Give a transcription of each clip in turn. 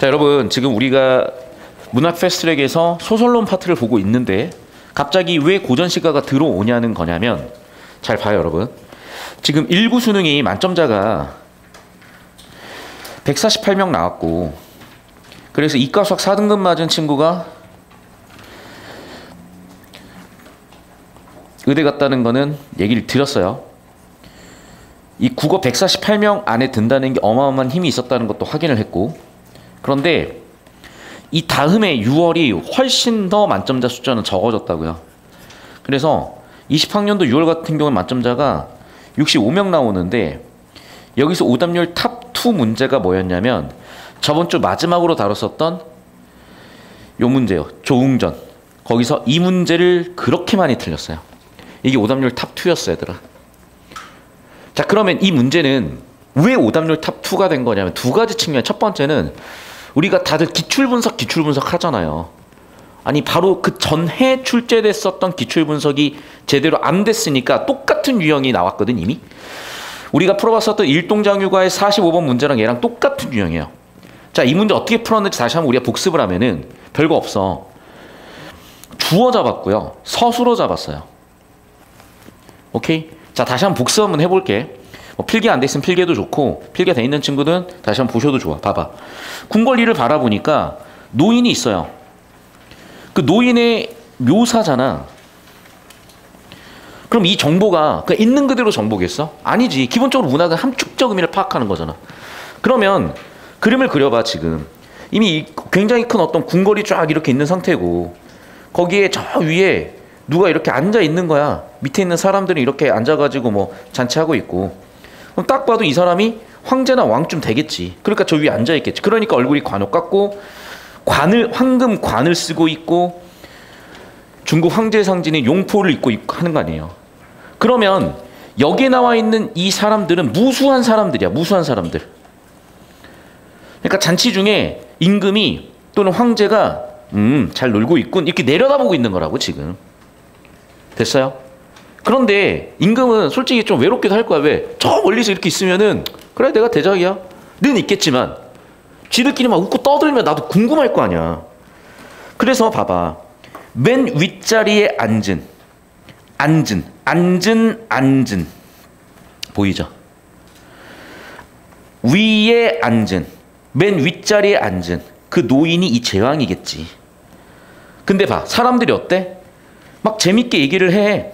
자, 여러분 지금 우리가 문학 패스트트랙에서 소설론 파트를 보고 있는데 갑자기 왜 고전시가가 들어오냐는 거냐면, 잘 봐요 여러분. 지금 1구 수능이 만점자가 148명 나왔고, 그래서 이과 수학 4등급 맞은 친구가 의대 갔다는 거는 얘기를 드렸어요. 이 국어 148명 안에 든다는 게 어마어마한 힘이 있었다는 것도 확인을 했고, 그런데 이 다음에 6월이 훨씬 더 만점자 숫자는 적어졌다고요. 그래서 20학년도 6월 같은 경우는 만점자가 65명 나오는데, 여기서 오답률 탑2 문제가 뭐였냐면 저번 주 마지막으로 다뤘었던 요 문제요. 조웅전. 거기서 이 문제를 그렇게 많이 틀렸어요. 이게 오답률 탑2였어 얘들아. 자, 그러면 이 문제는 왜 오답률 탑2가 된 거냐면 두 가지 측면. 첫 번째는 우리가 다들 기출분석 하잖아요. 아니 바로 그 전해 출제됐었던 기출분석이 제대로 안 됐으니까 똑같은 유형이 나왔거든 이미. 우리가 풀어봤었던 일동장유과의 45번 문제랑 얘랑 똑같은 유형이에요. 자, 이 문제 어떻게 풀었는지 다시 한번 우리가 복습을 하면은 별거 없어. 주어 잡았고요. 서술어 잡았어요. 오케이? 자, 다시 한번 복습 한번 해볼게. 뭐 필기 안 돼 있으면 필기해도 좋고, 필기가 돼 있는 친구들은 다시 한번 보셔도 좋아. 봐봐. 궁궐리를 바라보니까 노인이 있어요. 그 노인의 묘사잖아. 그럼 이 정보가 그냥 있는 그대로 정보겠어? 아니지. 기본적으로 문학은 함축적 의미를 파악하는 거잖아. 그러면 그림을 그려봐. 지금 이미 굉장히 큰 어떤 궁궐이 쫙 이렇게 있는 상태고, 거기에 저 위에 누가 이렇게 앉아 있는 거야. 밑에 있는 사람들은 이렇게 앉아가지고 뭐 잔치하고 있고, 그럼 딱 봐도 이 사람이 황제나 왕쯤 되겠지. 그러니까 저 위에 앉아 있겠지. 그러니까 얼굴이 관옷 같고 황금 관을 쓰고 있고 중국 황제 상징의 용포를 입고 하는 거 아니에요. 그러면 여기에 나와 있는 이 사람들은 무수한 사람들이야. 무수한 사람들. 그러니까 잔치 중에 임금이 또는 황제가 잘 놀고 있군 이렇게 내려다보고 있는 거라고 지금. 됐어요? 그런데 임금은 솔직히 좀 외롭기도 할 거야. 왜? 저 멀리서 이렇게 있으면은 그래 내가 대적이야 는 있겠지만 지들끼리 막 웃고 떠들면 나도 궁금할 거 아니야. 그래서 봐봐. 맨 윗자리에 앉은 보이죠? 위에 앉은, 맨 윗자리에 앉은 그 노인이 이 제왕이겠지. 근데 봐, 사람들이 어때? 막 재밌게 얘기를 해.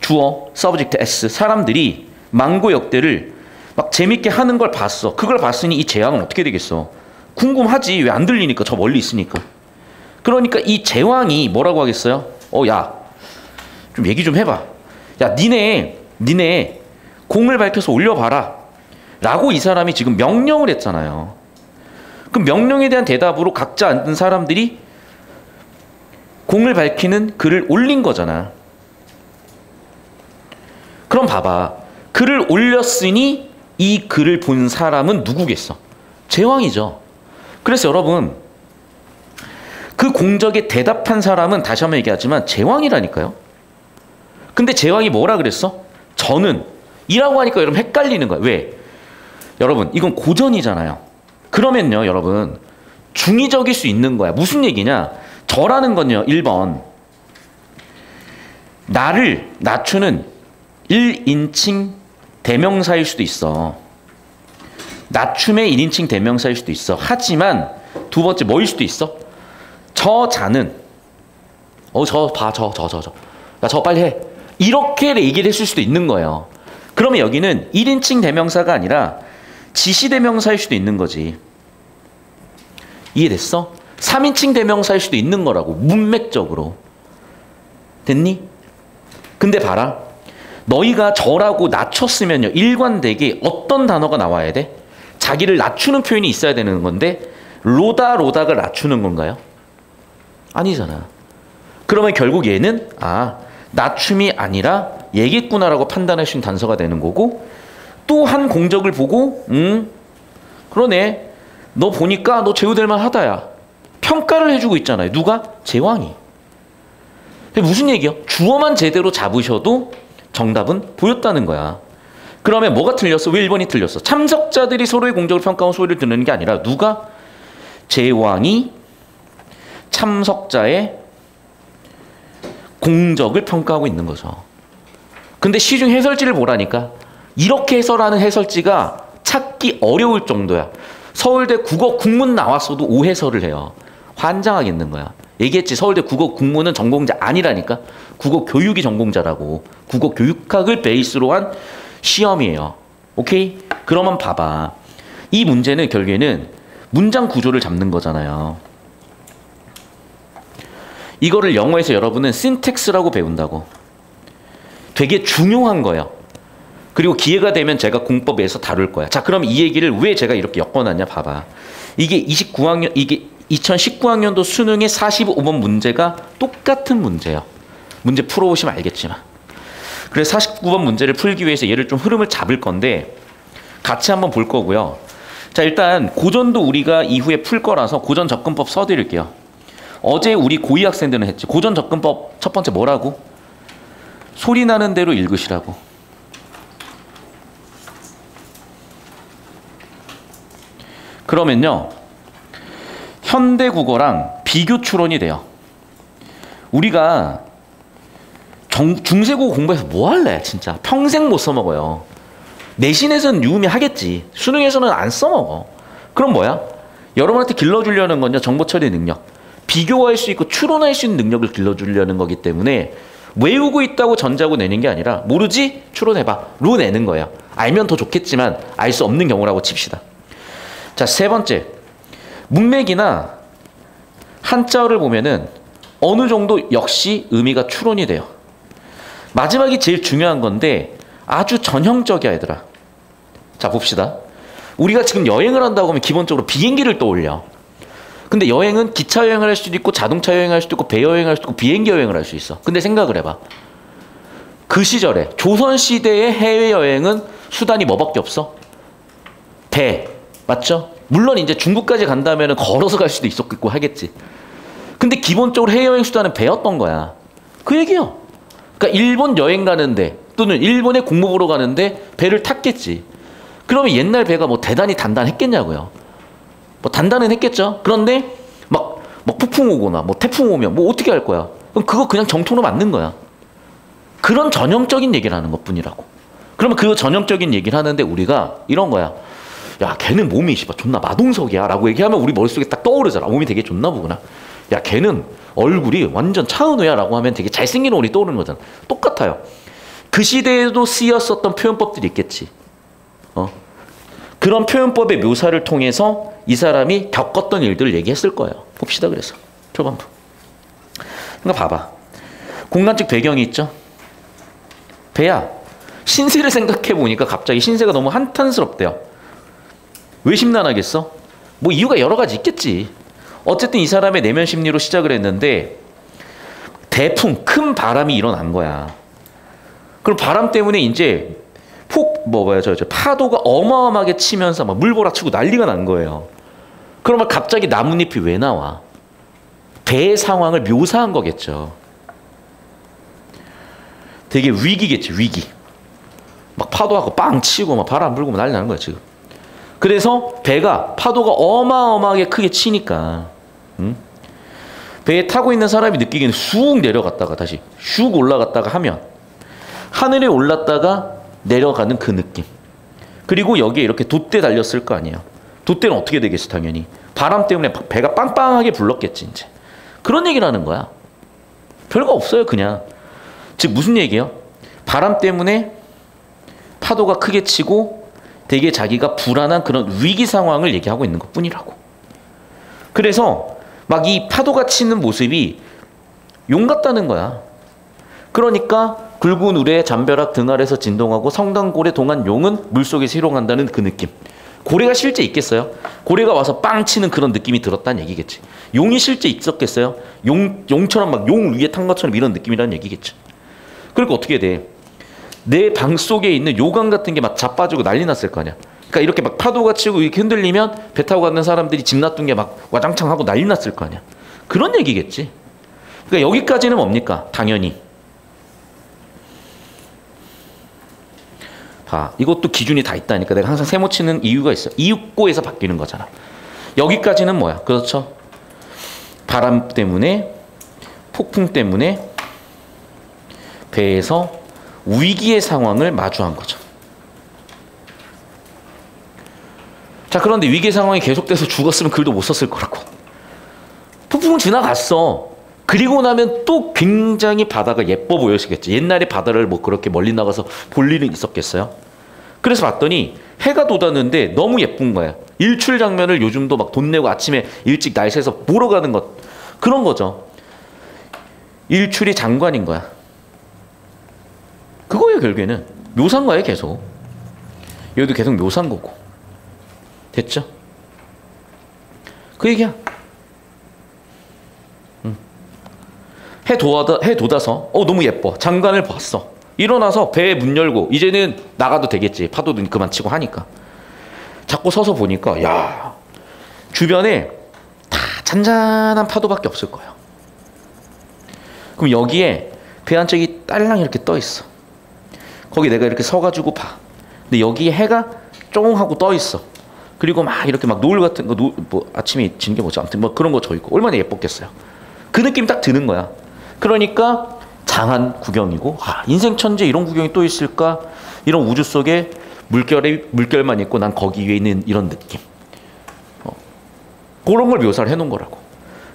주어, 서브젝트 S. 사람들이 망고역대를 막 재밌게 하는 걸 봤어. 그걸 봤으니 이 제왕은 어떻게 되겠어? 궁금하지. 왜 안 들리니까. 저 멀리 있으니까. 그러니까 이 제왕이 뭐라고 하겠어요? 야, 좀 얘기 좀 해봐. 야, 니네 공을 밝혀서 올려봐라. 라고 이 사람이 지금 명령을 했잖아요. 그럼 명령에 대한 대답으로 각자 앉은 사람들이 공을 밝히는 글을 올린 거잖아. 그럼 봐봐. 글을 올렸으니 이 글을 본 사람은 누구겠어? 제왕이죠. 그래서 여러분, 그 공적에 대답한 사람은 다시 한번 얘기하지만 제왕이라니까요. 근데 제왕이 뭐라 그랬어? 저는 이라고 하니까 여러분 헷갈리는 거야. 왜? 여러분 이건 고전이잖아요. 그러면요 여러분 중의적일 수 있는 거야. 무슨 얘기냐? 저라는 건요 1번 나를 낮추는 1인칭 대명사일 수도 있어. 낮춤의 1인칭 대명사일 수도 있어. 하지만 두 번째 뭐일 수도 있어? 저 자는 야, 저 빨리 해. 이렇게 얘기를 했을 수도 있는 거예요. 그러면 여기는 1인칭 대명사가 아니라 지시 대명사일 수도 있는 거지. 이해됐어? 3인칭 대명사일 수도 있는 거라고. 문맥적으로. 됐니? 근데 봐라. 너희가 저라고 낮췄으면요 일관되게 어떤 단어가 나와야 돼? 자기를 낮추는 표현이 있어야 되는 건데 로다가 낮추는 건가요? 아니잖아. 그러면 결국 얘는 낮춤이 아니라 얘겠구나라고 판단할 수 있는 단서가 되는 거고, 또 한 공적을 보고 그러네. 너 보니까 너 제후될 만하다야. 평가를 해주고 있잖아요. 누가? 제왕이. 무슨 얘기야? 주어만 제대로 잡으셔도 정답은 보였다는 거야. 그러면 뭐가 틀렸어? 왜 1번이 틀렸어? 참석자들이 서로의 공적을 평가하고 소리를 듣는 게 아니라 누가? 제왕이 참석자의 공적을 평가하고 있는 거죠. 근데 시중 해설지를 보라니까 이렇게 해설하는 해설지가 찾기 어려울 정도야. 서울대 국어 국문 나왔어도 오해설을 해요. 환장하겠는 거야. 얘기했지, 서울대 국어 국문은 전공자 아니라니까. 국어 교육이 전공자라고. 국어 교육학을 베이스로 한 시험이에요. 오케이? 그러면 봐봐. 이 문제는 결국에는 문장 구조를 잡는 거잖아요. 이거를 영어에서 여러분은 신텍스라고 배운다고. 되게 중요한 거예요. 그리고 기회가 되면 제가 공법에서 다룰 거야. 자, 그럼 이 얘기를 왜 제가 이렇게 엮어놨냐 봐봐. 이게 2019학년도 수능의 45번 문제가 똑같은 문제예요. 문제 풀어보시면 알겠지만. 그래서 49번 문제를 풀기 위해서 얘를 좀 흐름을 잡을 건데 같이 한번 볼 거고요. 자, 일단 고전도 우리가 이후에 풀 거라서 고전 접근법 써드릴게요. 어제 우리 고2 학생들은 했지. 고전 접근법 첫 번째 뭐라고? 소리 나는 대로 읽으시라고. 그러면요, 현대국어랑 비교 추론이 돼요. 우리가 중세국어 공부해서 뭐 할래? 진짜 평생 못 써먹어요. 내신에서는 유의미하겠지. 수능에서는 안 써먹어. 그럼 뭐야? 여러분한테 길러주려는 건요, 정보 처리 능력. 비교할 수 있고 추론할 수 있는 능력을 길러주려는 거기 때문에 외우고 있다고 전제하고 내는 게 아니라 모르지? 추론해봐. 로 내는 거예요. 알면 더 좋겠지만 알 수 없는 경우라고 칩시다. 자, 세 번째. 문맥이나 한자어를 보면은 어느 정도 역시 의미가 추론이 돼요. 마지막이 제일 중요한 건데 아주 전형적이야, 얘들아. 자, 봅시다. 우리가 지금 여행을 한다고 하면 기본적으로 비행기를 떠올려. 근데 여행은 기차 여행을 할 수도 있고 자동차 여행을 할 수도 있고 배 여행을 할 수도 있고 비행기 여행을 할 수 있어. 근데 생각을 해봐. 그 시절에 조선시대의 해외여행은 수단이 뭐밖에 없어? 배. 맞죠? 물론 이제 중국까지 간다면 걸어서 갈 수도 있었겠고 하겠지. 근데 기본적으로 해외여행 수단은 배였던 거야. 그 얘기요. 그러니까 일본 여행 가는데 또는 일본에 공부 보러 가는데 배를 탔겠지. 그러면 옛날 배가 뭐 대단히 단단했겠냐고요. 뭐 단단은 했겠죠. 그런데 막 폭풍 오거나 뭐 태풍 오면 뭐 어떻게 할 거야? 그럼 그거 그냥 정통으로 맞는 거야. 그런 전형적인 얘기를 하는 것뿐이라고. 그러면 그 전형적인 얘기를 하는데 우리가 이런 거야. 야, 걔는 몸이 씨발 존나 마동석이야 라고 얘기하면 우리 머릿속에 딱 떠오르잖아. 몸이 되게 좋나 보구나. 야, 걔는 얼굴이 완전 차은우야 라고 하면 되게 잘생긴 얼굴이 떠오르는 거잖아. 똑같아요. 그 시대에도 쓰였었던 표현법들이 있겠지. 그런 표현법의 묘사를 통해서 이 사람이 겪었던 일들을 얘기했을 거예요. 봅시다. 그래서 초반부. 그러니까 봐봐. 공간적 배경이 있죠. 배야, 신세를 생각해 보니까 갑자기 신세가 너무 한탄스럽대요. 왜 심란하겠어? 뭐 이유가 여러 가지 있겠지. 어쨌든 이 사람의 내면 심리로 시작을 했는데 대풍, 큰 바람이 일어난 거야. 그럼 바람 때문에 이제 파도가 어마어마하게 치면서 막 물몰아치고 난리가 난 거예요. 그러면 갑자기 나뭇잎이 왜 나와? 배의 상황을 묘사한 거겠죠. 되게 위기겠지, 위기. 막 파도하고 빵 치고 막 바람 불고 난리 나는 거야, 지금. 그래서 배가 파도가 어마어마하게 크게 치니까 배에 타고 있는 사람이 느끼기에는 쑥 내려갔다가 다시 슉 올라갔다가 하면 하늘에 올랐다가 내려가는 그 느낌. 그리고 여기에 이렇게 돛대 달렸을 거 아니에요. 돛대는 어떻게 되겠어? 당연히 바람 때문에 배가 빵빵하게 불렀겠지. 이제 그런 얘기를 하는 거야. 별거 없어요. 그냥. 즉 무슨 얘기예요? 바람 때문에 파도가 크게 치고 되게 자기가 불안한 그런 위기 상황을 얘기하고 있는 것뿐이라고. 그래서 막 이 파도가 치는 모습이 용 같다는 거야. 그러니까 굵은 울에 잠벼락 등 아래서 진동하고 성당고래 동안 용은 물속에서 희롱한다는 그 느낌. 고래가 실제 있겠어요? 고래가 와서 빵 치는 그런 느낌이 들었다는 얘기겠지. 용이 실제 있었겠어요? 용처럼 막 용 위에 탄 것처럼 이런 느낌이라는 얘기겠지. 그러니까 어떻게 돼? 내 방 속에 있는 요강 같은 게 막 자빠지고 난리 났을 거 아니야. 그러니까 이렇게 막 파도가 치고 이렇게 흔들리면 배 타고 가는 사람들이 집 놔둔 게 막 와장창 하고 난리 났을 거 아니야. 그런 얘기겠지. 그러니까 여기까지는 뭡니까? 당연히. 봐. 이것도 기준이 다 있다니까. 내가 항상 세모 치는 이유가 있어. 이윽고에서 바뀌는 거잖아. 여기까지는 뭐야? 그렇죠? 바람 때문에, 폭풍 때문에 배에서 위기의 상황을 마주한 거죠. 자, 그런데 위기의 상황이 계속돼서 죽었으면 글도 못 썼을 거라고. 폭풍은 지나갔어. 그리고 나면 또 굉장히 바다가 예뻐 보였겠지. 옛날에 바다를 뭐 그렇게 멀리 나가서 볼 일은 있었겠어요? 그래서 봤더니 해가 돋았는데 너무 예쁜 거야. 일출 장면을 요즘도 막 돈 내고 아침에 일찍 날 새서 보러 가는 것. 그런 거죠. 일출이 장관인 거야. 그거예요, 결국에는. 묘사인 거예요, 계속. 여기도 계속 묘사인 거고. 됐죠? 그 얘기야. 해 돋아서 너무 예뻐. 장관을 봤어. 일어나서 배 문 열고 이제는 나가도 되겠지. 파도도 그만 치고 하니까. 자꾸 서서 보니까 야, 주변에 다 잔잔한 파도밖에 없을 거예요. 그럼 여기에 배 한 척이 딸랑 이렇게 떠 있어. 거기 내가 이렇게 서가지고 봐. 근데 여기에 해가 쫑 하고 떠 있어. 그리고 막 이렇게 막 노을 같은 거, 뭐 아침에 지는 게 뭐지? 아무튼 뭐 그런 거 져 있고 얼마나 예뻤겠어요. 그 느낌 딱 드는 거야. 그러니까 장한 구경이고, 인생 천재 이런 구경이 또 있을까? 이런 우주 속에 물결만 있고 난 거기 위에 있는 이런 느낌. 그런 걸 묘사를 해놓은 거라고.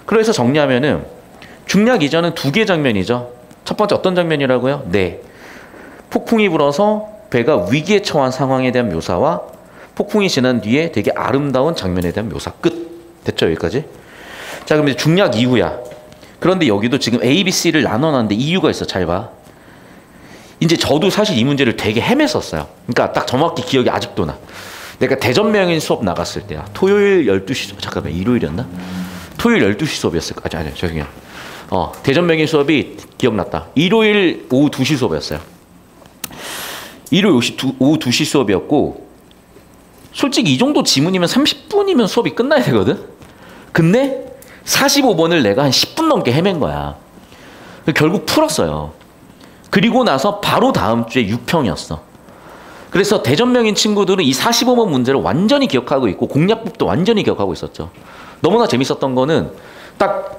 그래서 정리하면은 중략 이전은 두 개의 장면이죠. 첫 번째 어떤 장면이라고요? 네. 폭풍이 불어서 배가 위기에 처한 상황에 대한 묘사와 폭풍이 지난 뒤에 되게 아름다운 장면에 대한 묘사. 끝. 됐죠, 여기까지? 자, 그럼 이제 중략 이후야. 그런데 여기도 지금 A, B, C를 나눠놨는데 이유가 있어. 잘 봐. 이제 저도 사실 이 문제를 되게 헤맸었어요. 그러니까 딱 정확히 기억이 아직도 나. 내가 대전명인 수업 나갔을 때야. 토요일 12시, 잠깐만, 일요일이었나? 토요일 12시 수업이었을 거야. 아니, 죄송해요. 대전명인 수업이 기억났다. 일요일 오후 2시 수업이었어요. 일요일 오후 2시 수업이었고, 솔직히 이 정도 지문이면 30분이면 수업이 끝나야 되거든? 근데 45번을 내가 한 10분 넘게 헤맨 거야. 결국 풀었어요. 그리고 나서 바로 다음 주에 6평이었어. 그래서 대전명인 친구들은 이 45번 문제를 완전히 기억하고 있고 공략법도 완전히 기억하고 있었죠. 너무나 재밌었던 거는 딱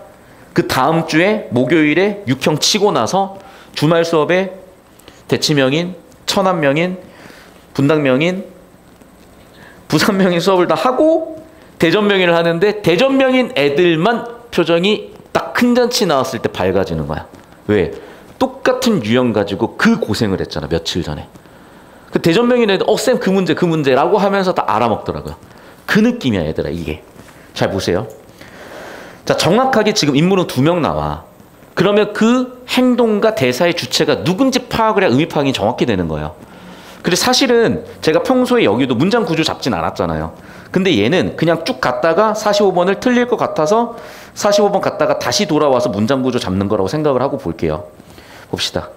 그 다음 주에 목요일에 6평 치고 나서 주말 수업에 대치명인, 천안명인, 분당명인, 부산명인 수업을 다 하고 대전명인을 하는데 대전명인 애들만 표정이 딱 큰 잔치 나왔을 때 밝아지는 거야. 왜? 똑같은 유형 가지고 그 고생을 했잖아, 며칠 전에. 그 대전명인 애들 쌤 그 문제라고 하면서 다 알아먹더라고요. 그 느낌이야, 얘들아. 이게. 잘 보세요. 자, 정확하게 지금 인물은 2명 나와. 그러면 그 행동과 대사의 주체가 누군지 파악을 해야 의미 파악이 정확히 되는 거예요. 근데 사실은 제가 평소에 여기도 문장 구조 잡진 않았잖아요. 근데 얘는 그냥 쭉 갔다가 45번을 틀릴 것 같아서 45번 갔다가 다시 돌아와서 문장 구조 잡는 거라고 생각을 하고 볼게요. 봅시다.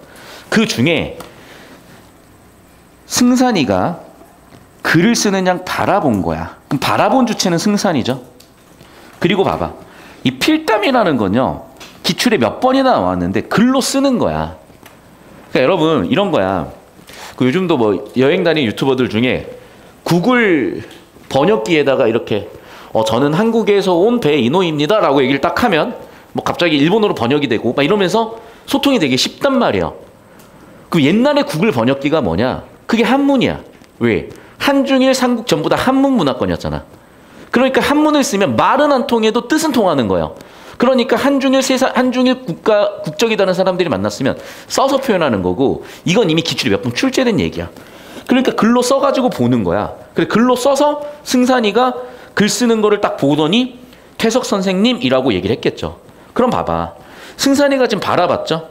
그 중에 승산이가 글을 쓰는 양 바라본 거야. 그럼 바라본 주체는 승산이죠. 그리고 봐봐. 이 필담이라는 건요, 기출에 몇 번이나 나왔는데 글로 쓰는 거야. 그러니까 여러분 이런 거야. 그 요즘도 뭐 여행 다니는 유튜버들 중에 구글 번역기에다가 이렇게 저는 한국에서 온 배인호입니다 라고 얘기를 딱 하면 뭐 갑자기 일본어로 번역이 되고 막 이러면서 소통이 되게 쉽단 말이에요. 그 옛날에 구글 번역기가 뭐냐? 그게 한문이야. 왜? 한중일 삼국 전부 다 한문 문화권이었잖아. 그러니까 한문을 쓰면 말은 안 통해도 뜻은 통하는 거예요. 그러니까 한중일 국적이라는 사람들이 만났으면 써서 표현하는 거고, 이건 이미 기출이 몇 번 출제된 얘기야. 그러니까 글로 써가지고 보는 거야. 그래, 글로 써서 승산이가 글 쓰는 거를 딱 보더니 퇴석 선생님이라고 얘기를 했겠죠. 그럼 봐봐. 승산이가 지금 바라봤죠.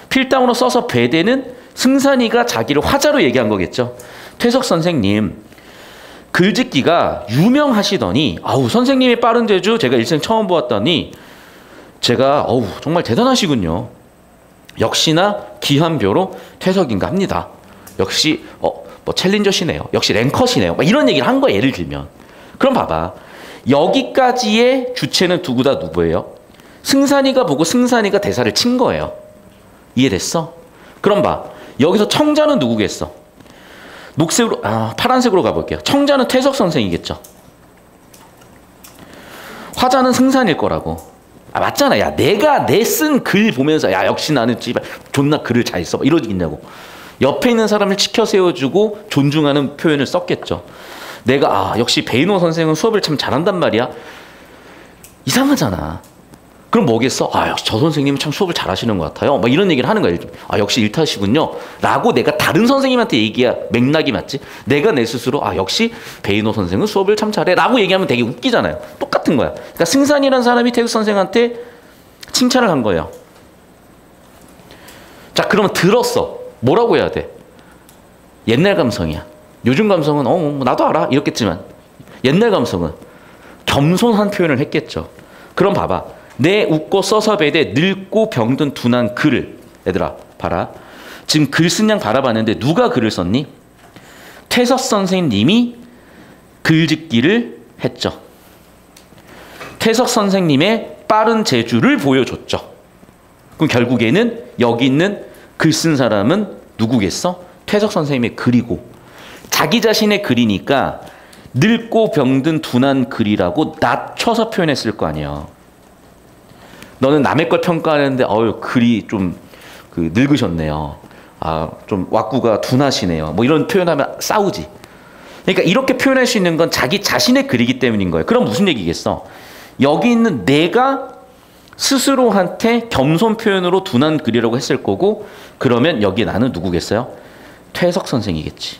필담으로 써서 배대는 승산이가 자기를 화자로 얘기한 거겠죠. 퇴석 선생님, 글짓기가 유명하시더니 선생님의 빠른 재주 제가 일생 처음 보았더니 제가 정말 대단하시군요. 역시나 기한표로 퇴석인가 합니다. 역시 뭐 챌린저시네요. 역시 랭커시네요. 막 이런 얘기를 한 거야, 예를 들면. 그럼 봐봐. 여기까지의 주체는 두고 다 누구예요? 승산이가 보고 승산이가 대사를 친 거예요. 이해됐어? 그럼 봐. 여기서 청자는 누구겠어? 녹색으로, 파란색으로 가볼게요. 청자는 퇴석 선생이겠죠. 화자는 승산일 거라고. 맞잖아. 야, 내가 내 쓴 글 보면서 야, 역시 나는 존나 글을 잘 써. 이러겠냐고. 옆에 있는 사람을 치켜 세워주고 존중하는 표현을 썼겠죠. 내가 역시 베이노 선생은 수업을 참 잘한단 말이야. 이상하잖아. 그럼 뭐겠어? 역시 저 선생님은 참 수업을 잘하시는 것 같아요. 막 이런 얘기를 하는 거야. 역시 일타시군요. 라고 내가 다른 선생님한테 얘기야 맥락이 맞지? 내가 내 스스로 역시 베이노 선생은 수업을 참 잘해. 라고 얘기하면 되게 웃기잖아요. 똑같은 거야. 그러니까 승산이라는 사람이 태극 선생한테 칭찬을 한 거예요. 자, 그러면 들었어. 뭐라고 해야 돼? 옛날 감성이야. 요즘 감성은 나도 알아 이렇겠지만 옛날 감성은 겸손한 표현을 했겠죠. 그럼 봐봐. 내 웃고 써서 배대 늙고 병든 둔한 글을 얘들아 봐라. 지금 글 쓴 양 바라봤는데 누가 글을 썼니? 퇴석 선생님이 글짓기를 했죠. 퇴석 선생님의 빠른 재주를 보여줬죠. 그럼 결국에는 여기 있는 글 쓴 사람은 누구겠어? 퇴석 선생님의 글이고 자기 자신의 글이니까 늙고 병든 둔한 글이라고 낮춰서 표현했을 거 아니야. 너는 남의 걸 평가하는데 글이 좀 늙으셨네요. 좀 왁구가 둔하시네요. 뭐 이런 표현하면 싸우지. 그러니까 이렇게 표현할 수 있는 건 자기 자신의 글이기 때문인 거예요. 그럼 무슨 얘기겠어? 여기 있는 내가 스스로한테 겸손 표현으로 둔한 글이라고 했을 거고 그러면 여기 나는 누구겠어요? 퇴석 선생이겠지.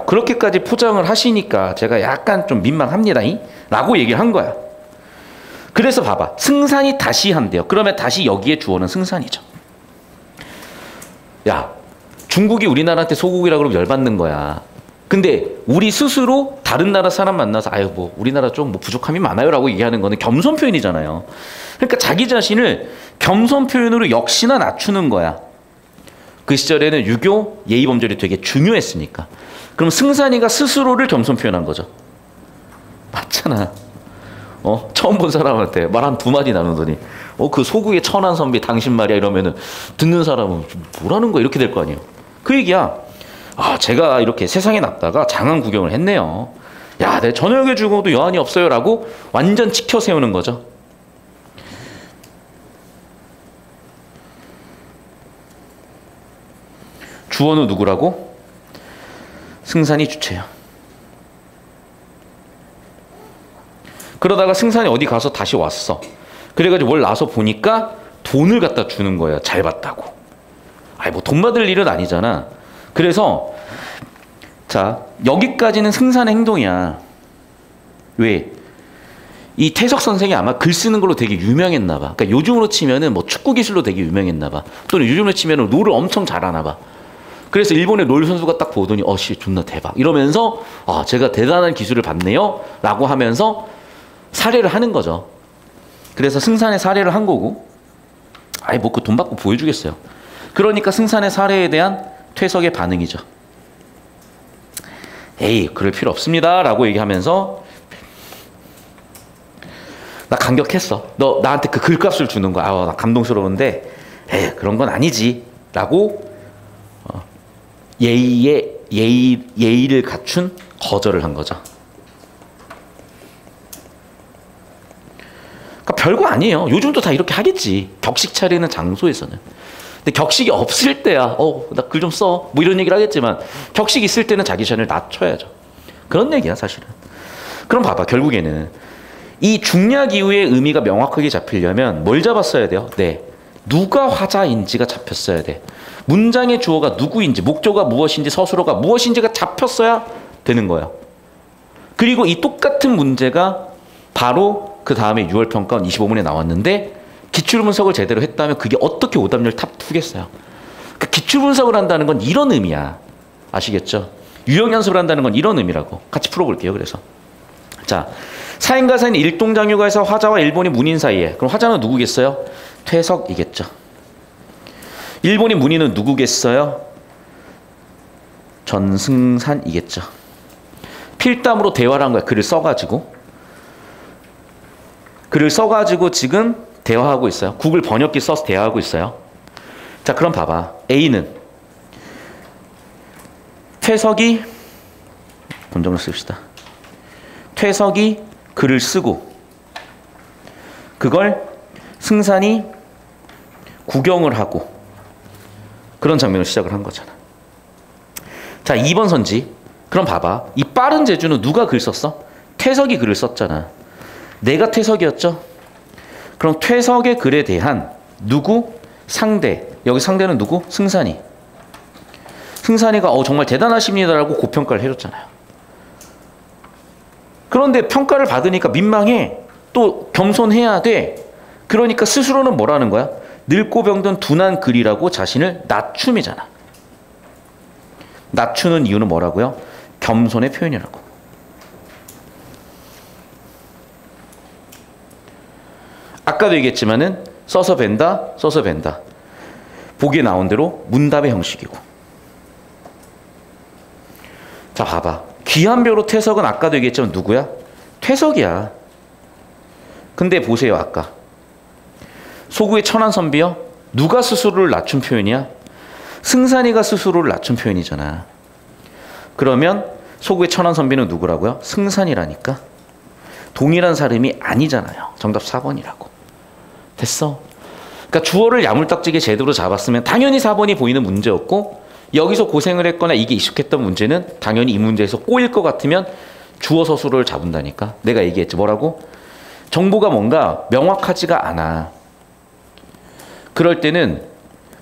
그렇게까지 포장을 하시니까 제가 약간 좀 민망합니다. 라고 얘기를 한 거야. 그래서 봐봐. 승산이 다시 한대요. 그러면 다시 여기에 주어는 승산이죠. 야, 중국이 우리나라한테 소국이라고 그러면 열받는 거야. 근데 우리 스스로 다른 나라 사람 만나서 우리나라 좀 부족함이 많아요 라고 얘기하는 거는 겸손 표현이잖아요. 그러니까 자기 자신을 겸손 표현으로 역시나 낮추는 거야. 그 시절에는 유교 예의범절이 되게 중요했으니까. 그럼 승산이가 스스로를 겸손 표현한 거죠. 맞잖아. 처음 본 사람한테 말 한 두 마디 나누더니 그 소국의 천한 선비 당신 말이야 이러면은 듣는 사람은 뭐라는 거야 이렇게 될 거 아니에요. 그 얘기야. 제가 이렇게 세상에 났다가 장안 구경을 했네요. 야, 내 저녁에 죽어도 여한이 없어요 라고 완전 치켜 세우는 거죠. 주어는 누구라고? 승산이 주체야. 그러다가 승산이 어디 가서 다시 왔어. 그래가지고 뭘 나서 보니까 돈을 갖다 주는 거야. 잘 봤다고. 돈 받을 일은 아니잖아. 그래서 자, 여기까지는 승산의 행동이야. 왜? 이 태석 선생이 아마 글 쓰는 걸로 되게 유명했나 봐. 그러니까 요즘으로 치면은 축구 기술로 되게 유명했나 봐. 또는 요즘으로 치면은 롤을 엄청 잘하나 봐. 그래서 일본의 롤 선수가 딱 보더니 존나 대박 이러면서 제가 대단한 기술을 받네요 라고 하면서 사례를 하는 거죠. 그래서 승산의 사례를 한 거고 그 돈 받고 보여주겠어요. 그러니까 승산의 사례에 대한 퇴석의 반응이죠. 그럴 필요 없습니다 라고 얘기하면서 나 감격했어. 너 나한테 그 글값을 주는 거야. 나 감동스러운데 그런 건 아니지 라고 예의를 갖춘 거절을 한 거죠. 그러니까 별거 아니에요. 요즘도 다 이렇게 하겠지. 격식 차리는 장소에서는. 근데 격식이 없을 때야. 나 글 좀 써. 뭐 이런 얘기를 하겠지만 격식 있을 때는 자기 자신을 낮춰야죠. 그런 얘기야 사실은. 그럼 봐봐. 결국에는 이 중략 이후의 의미가 명확하게 잡히려면 뭘 잡았어야 돼요? 네. 누가 화자인지가 잡혔어야 돼. 문장의 주어가 누구인지, 목조가 무엇인지, 서술어가 무엇인지가 잡혔어야 되는 거예요. 그리고 이 똑같은 문제가 바로 그 다음에 6월 평가원 25문에 나왔는데 기출분석을 제대로 했다면 그게 어떻게 오답률 탑2겠어요. 그러니까 기출분석을 한다는 건 이런 의미야. 아시겠죠? 유형연습을 한다는 건 이런 의미라고. 같이 풀어볼게요. 그래서 자, 사인가사인 일동장유가에서 화자와 일본인 문인 사이에, 그럼 화자는 누구겠어요? 퇴석이겠죠. 일본인 문인은 누구겠어요? 전승산이겠죠. 필담으로 대화를 한 거야. 글을 써가지고 지금 대화하고 있어요. 구글 번역기 써서 대화하고 있어요. 자, 그럼 봐봐. A는 퇴석이 본정을 씁시다. 퇴석이 글을 쓰고 그걸 승산이 구경을 하고 그런 장면을 시작을 한 거잖아. 자, 2번 선지. 그럼 봐봐. 이 빠른 제주는 누가 글 썼어? 퇴석이 글을 썼잖아. 내가 퇴석이었죠? 그럼 퇴석의 글에 대한 누구? 상대. 여기 상대는 누구? 승산이. 승산이가 정말 대단하십니다라고 고평가를 해줬잖아요. 그런데 평가를 받으니까 민망해. 또 겸손해야 돼. 그러니까 스스로는 뭐라는 거야? 늙고 병든 둔한 글이라고 자신을 낮춤이잖아. 낮추는 이유는 뭐라고요? 겸손의 표현이라고. 아까도 얘기했지만은 써서 벤다, 써서 벤다. 보기에 나온 대로 문답의 형식이고. 자, 봐봐. 귀한벼로 퇴석은 아까도 얘기했지만 누구야? 퇴석이야. 근데 보세요, 아까. 소구의 천안선비요? 누가 스스로를 낮춘 표현이야? 승산이가 스스로를 낮춘 표현이잖아. 그러면 소구의 천안선비는 누구라고요? 승산이라니까. 동일한 사람이 아니잖아요. 정답 4번이라고. 됐어. 그러니까 주어를 야물딱지게 제대로 잡았으면 당연히 4번이 보이는 문제였고, 여기서 고생을 했거나 이게 익숙했던 문제는 당연히 이 문제에서 꼬일 것 같으면 주어 서술어를 잡은다니까. 내가 얘기했지. 뭐라고? 정보가 뭔가 명확하지가 않아. 그럴 때는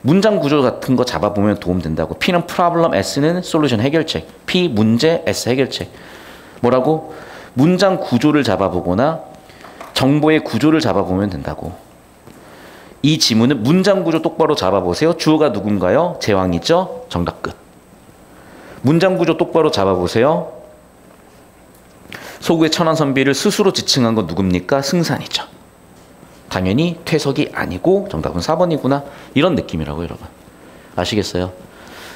문장 구조 같은 거 잡아보면 도움된다고. P는 problem, S는 솔루션 해결책. P 문제, S 해결책. 뭐라고? 문장 구조를 잡아보거나 정보의 구조를 잡아보면 된다고. 이 지문은 문장 구조 똑바로 잡아보세요. 주어가 누군가요? 제왕이죠? 정답 끝. 문장 구조 똑바로 잡아보세요. 소구의 천안선비를 스스로 지칭한 건 누굽니까? 승산이죠. 당연히 퇴석이 아니고 정답은 4번이구나. 이런 느낌이라고 여러분. 아시겠어요?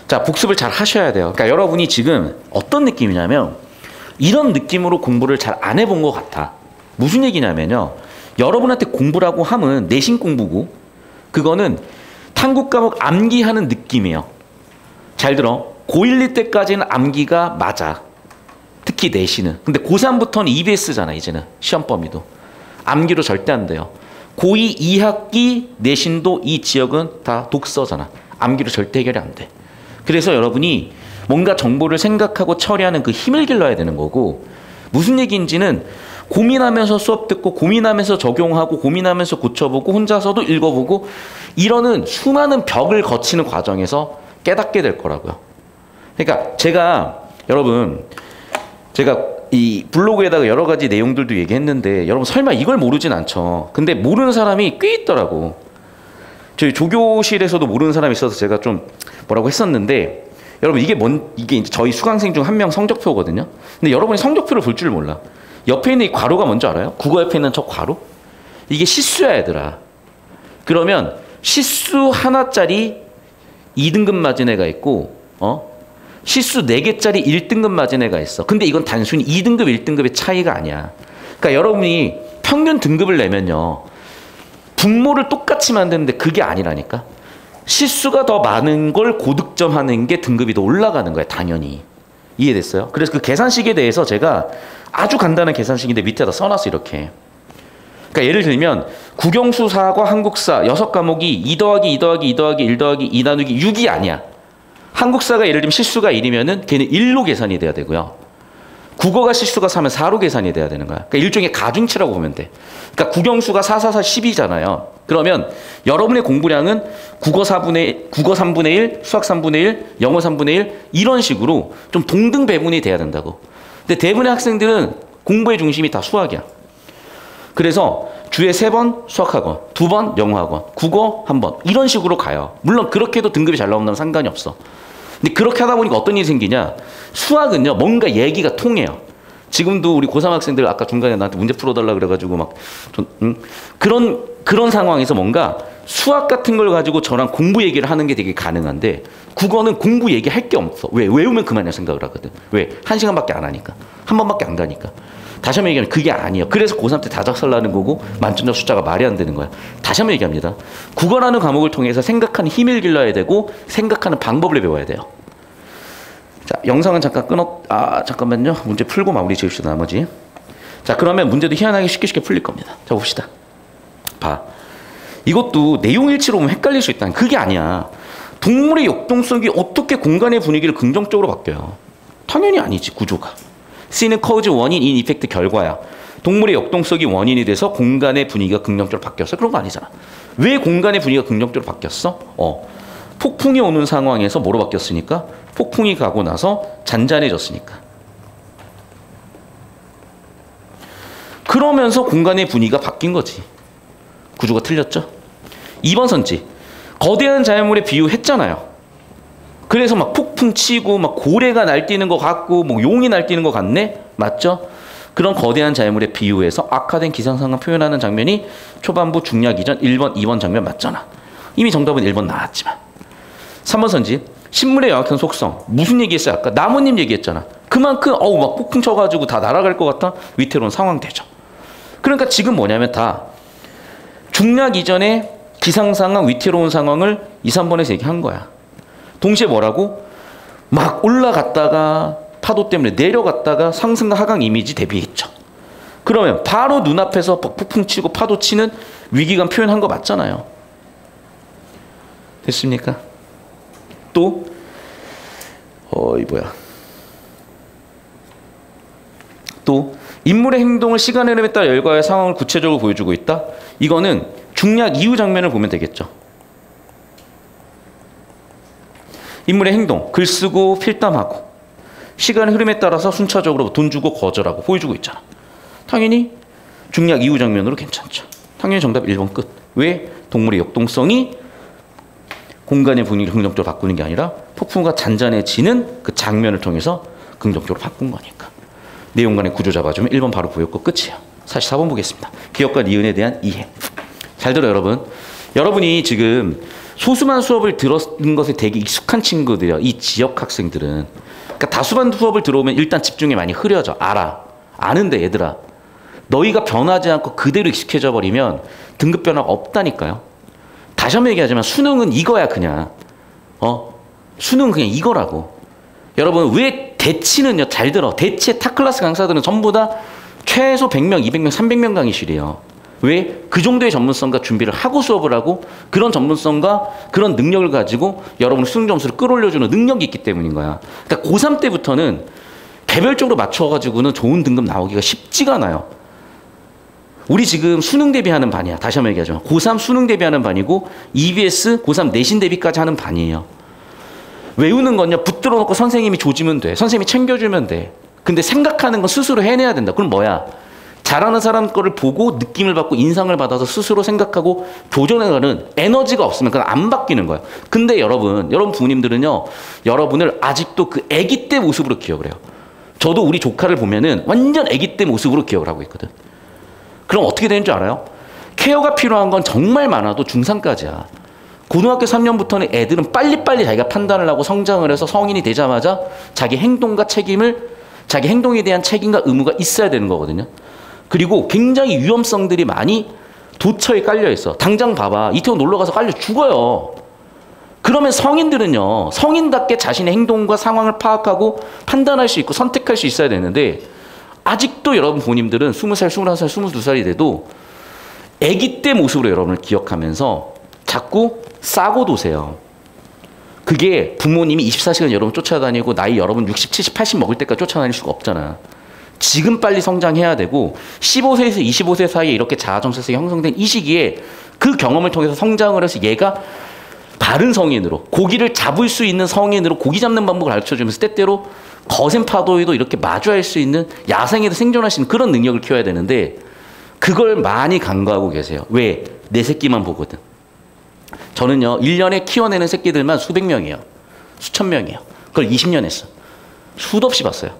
자, 복습을 잘 하셔야 돼요. 그러니까 여러분이 지금 어떤 느낌이냐면 이런 느낌으로 공부를 잘 안 해본 것 같아. 무슨 얘기냐면요. 여러분한테 공부라고 하면 내신 공부고 그거는 탐구 과목 암기하는 느낌이에요. 잘 들어. 고1, 2 때까지는 암기가 맞아. 특히 내신은. 근데 고3부터는 EBS잖아. 이제는 시험 범위도. 암기로 절대 안 돼요. 고2 2학기 내신도 이 지역은 다 독서잖아. 암기로 절대 해결이 안 돼. 그래서 여러분이 뭔가 정보를 생각하고 처리하는 그 힘을 길러야 되는 거고, 무슨 얘기인지는 고민하면서 수업 듣고 고민하면서 적용하고 고민하면서 고쳐보고 혼자서도 읽어보고 이러는 수많은 벽을 거치는 과정에서 깨닫게 될 거라고요. 그러니까 여러분 제가 이 블로그에다가 여러 가지 내용들도 얘기했는데 여러분 설마 이걸 모르진 않죠. 근데 모르는 사람이 꽤 있더라고. 저희 조교실에서도 모르는 사람이 있어서 제가 좀 뭐라고 했었는데, 여러분 이게 이제 저희 수강생 중 한 명 성적표거든요. 근데 여러분이 성적표를 볼 줄 몰라. 옆에 있는 이 괄호가 뭔지 알아요? 국어 옆에 있는 저 괄호? 이게 시수야, 얘들아. 그러면 시수 하나짜리 2등급 맞은 애가 있고 시수 4개짜리 1등급 맞은 애가 있어. 근데 이건 단순히 2등급, 1등급의 차이가 아니야. 그러니까 여러분이 평균 등급을 내면요. 분모를 똑같이 만드는데 그게 아니라니까. 시수가 더 많은 걸 고득점 하는 게 등급이 더 올라가는 거야, 당연히. 이해됐어요? 그래서 그 계산식에 대해서 제가 아주 간단한 계산식인데 밑에다 써놨어, 이렇게. 그러니까 예를 들면 국영수, 사과, 한국사 6과목이 2 더하기 2 더하기 2 더하기 1 더하기 2 나누기 6이 아니야. 한국사가 예를 들면 실수가 1이면은 걔는 1로 계산이 돼야 되고요. 국어가 실수가 3면 4로 계산이 돼야 되는 거야. 그러니까 일종의 가중치라고 보면 돼. 그러니까 국영수가 4, 4, 4, 10이잖아요. 그러면 여러분의 공부량은 국어 3분의 1, 수학 3분의 1, 영어 3분의 1 이런 식으로 좀 동등 배분이 돼야 된다고. 근데 대부분의 학생들은 공부의 중심이 다 수학이야. 그래서 주에 3번 수학학원, 2번 영어학원, 국어 1번 이런 식으로 가요. 물론 그렇게 해도 등급이 잘 나온다면 상관이 없어. 근데 그렇게 하다 보니까 어떤 일이 생기냐. 수학은요 뭔가 얘기가 통해요. 지금도 우리 고3 학생들 아까 중간에 나한테 문제 풀어달라 그래가지고 막 그런 상황에서 뭔가 수학 같은 걸 가지고 저랑 공부 얘기를 하는 게 되게 가능한데, 국어는 공부 얘기할 게 없어. 왜? 외우면 그만이야 생각을 하거든. 왜? 1시간밖에 안 하니까. 한 번밖에 안 가니까. 다시 한번 얘기하면 그게 아니에요. 그래서 고3 때 다작살나는 거고 만점자 숫자가 말이 안 되는 거야. 다시 한번 얘기합니다. 국어라는 과목을 통해서 생각하는 힘을 길러야 되고 생각하는 방법을 배워야 돼요. 자, 영상은 잠깐 잠깐만요. 문제 풀고 마무리 지읍시다, 나머지. 자, 그러면 문제도 희한하게 쉽게 풀릴 겁니다. 자, 봅시다. 봐. 이것도 내용 일치로 보면 헷갈릴 수 있다는 그게 아니야. 동물의 역동성이 어떻게 공간의 분위기를 긍정적으로 바뀌어요? 당연히 아니지, 구조가. C는 커즈 원인, 인, 이펙트 결과야. 동물의 역동성이 원인이 돼서 공간의 분위기가 긍정적으로 바뀌었어? 그런 거 아니잖아. 왜 공간의 분위기가 긍정적으로 바뀌었어? 폭풍이 오는 상황에서 뭐로 바뀌었으니까? 폭풍이 가고 나서 잔잔해졌으니까. 그러면서 공간의 분위기가 바뀐 거지. 구조가 틀렸죠? 2번 선지. 거대한 자연물에 비유했잖아요. 그래서 막 폭풍 치고 막 고래가 날뛰는 것 같고 뭐 용이 날뛰는 것 같네? 맞죠? 그런 거대한 자연물에 비유해서 악화된 기상상황 표현하는 장면이 초반부 중략 이전 1번, 2번 장면 맞잖아. 이미 정답은 1번 나왔지만. 3번 선지. 식물의 영악한 속성. 무슨 얘기했어요? 아까 나뭇잎 얘기했잖아. 그만큼 막 폭풍 쳐가지고 다 날아갈 것 같아? 위태로운 상황 되죠. 그러니까 지금 뭐냐면 다 중략 이전에 기상상황, 위태로운 상황을 2, 3번에서 얘기한 거야. 동시에 뭐라고? 막 올라갔다가 파도 때문에 내려갔다가 상승과 하강 이미지 대비했죠. 그러면 바로 눈앞에서 폭풍 치고 파도 치는 위기감 표현한 거 맞잖아요. 됐습니까? 또 또 인물의 행동을 시간의 흐름에 따라 열과의 상황을 구체적으로 보여주고 있다. 이거는 중략 이후 장면을 보면 되겠죠. 인물의 행동, 글 쓰고 필담하고 시간의 흐름에 따라서 순차적으로 돈 주고 거절하고 보여주고 있잖아. 당연히 중략 이후 장면으로 괜찮죠. 당연히 정답 1번 끝. 왜? 동물의 역동성이 공간의 분위기를 긍정적으로 바꾸는 게 아니라 폭풍과 잔잔해지는 그 장면을 통해서 긍정적으로 바꾼 거니까. 내용 간의 구조 잡아주면 1번 바로 보였고 끝이에요. 44번 보겠습니다. 기억과 니은에 대한 이해. 잘 들어요, 여러분. 여러분이 지금 소수만 수업을 들었는 것에 되게 익숙한 친구들이야. 이 지역 학생들은. 그러니까 다수반 수업을 들어오면 일단 집중이 많이 흐려져. 알아. 아는데 얘들아. 너희가 변하지 않고 그대로 익숙해져 버리면 등급 변화가 없다니까요. 다시 한번 얘기하지만 수능은 이거야 그냥. 수능은 그냥 이거라고. 여러분 왜 대치는요. 잘 들어. 대치의 타클래스 강사들은 전부 다 최소 100명, 200명, 300명 강의실이에요. 왜? 그 정도의 전문성과 준비를 하고 수업을 하고 그런 전문성과 그런 능력을 가지고 여러분의 수능 점수를 끌어올려주는 능력이 있기 때문인 거야. 그러니까 고3 때부터는 개별적으로 맞춰가지고는 좋은 등급 나오기가 쉽지가 않아요. 우리 지금 수능 대비하는 반이야. 다시 한번 얘기하죠. 고3 수능 대비하는 반이고 EBS 고3 내신 대비까지 하는 반이에요. 외우는 건요. 붙들어 놓고 선생님이 조지면 돼. 선생님이 챙겨주면 돼. 근데 생각하는 건 스스로 해내야 된다. 그럼 뭐야? 잘하는 사람 거를 보고 느낌을 받고 인상을 받아서 스스로 생각하고 교정해가는 에너지가 없으면 그건 안 바뀌는 거예요. 근데 여러분 부모님들은요. 여러분을 아직도 그 아기 때 모습으로 기억을 해요. 저도 우리 조카를 보면은 완전 아기 때 모습으로 기억을 하고 있거든. 그럼 어떻게 되는 줄 알아요? 케어가 필요한 건 정말 많아도 중3까지야. 고등학교 3년부터는 애들은 빨리빨리 자기가 판단을 하고 성장을 해서 성인이 되자마자 자기 행동과 자기 행동에 대한 책임과 의무가 있어야 되는 거거든요. 그리고 굉장히 위험성들이 많이 도처에 깔려 있어. 당장 봐봐. 이태원 놀러 가서 깔려 죽어요. 그러면 성인들은요. 성인답게 자신의 행동과 상황을 파악하고 판단할 수 있고 선택할 수 있어야 되는데 아직도 여러분 부모님들은 20살, 21살, 22살이 돼도 아기 때 모습으로 여러분을 기억하면서 자꾸 싸고 도세요. 그게 부모님이 24시간 여러분 쫓아다니고 나이 여러분 60, 70, 80 먹을 때까지 쫓아다닐 수가 없잖아. 지금 빨리 성장해야 되고 15세에서 25세 사이에 이렇게 자아정체성이 형성된 이 시기에 그 경험을 통해서 성장을 해서 얘가 바른 성인으로 고기를 잡을 수 있는 성인으로 고기 잡는 방법을 가르쳐주면서 때때로 거센 파도에도 이렇게 마주할 수 있는 야생에도 생존할 수 있는 그런 능력을 키워야 되는데 그걸 많이 간과하고 계세요. 왜? 내 새끼만 보거든. 저는요 1년에 키워내는 새끼들만 수백 명이에요. 수천 명이에요. 그걸 20년 했어. 수도 없이 봤어요.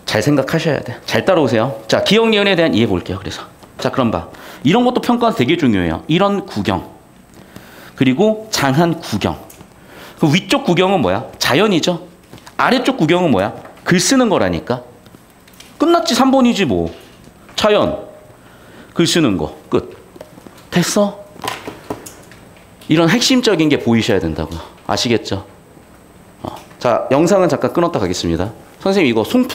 잘 생각하셔야 돼. 잘 따라오세요. 자, 기억 니은에 대한 이해 볼게요. 그래서 자 그럼 봐. 이런 것도 평가가 되게 중요해요. 이런 구경 그리고 장한 구경. 그 위쪽 구경은 뭐야? 자연이죠. 아래쪽 구경은 뭐야? 글 쓰는 거라니까. 끝났지. 3번이지 뭐. 자연 글 쓰는 거 끝. 됐어. 이런 핵심적인 게 보이셔야 된다고. 아시겠죠? 자, 영상은 잠깐 끊었다 가겠습니다. 선생님 이거 송풍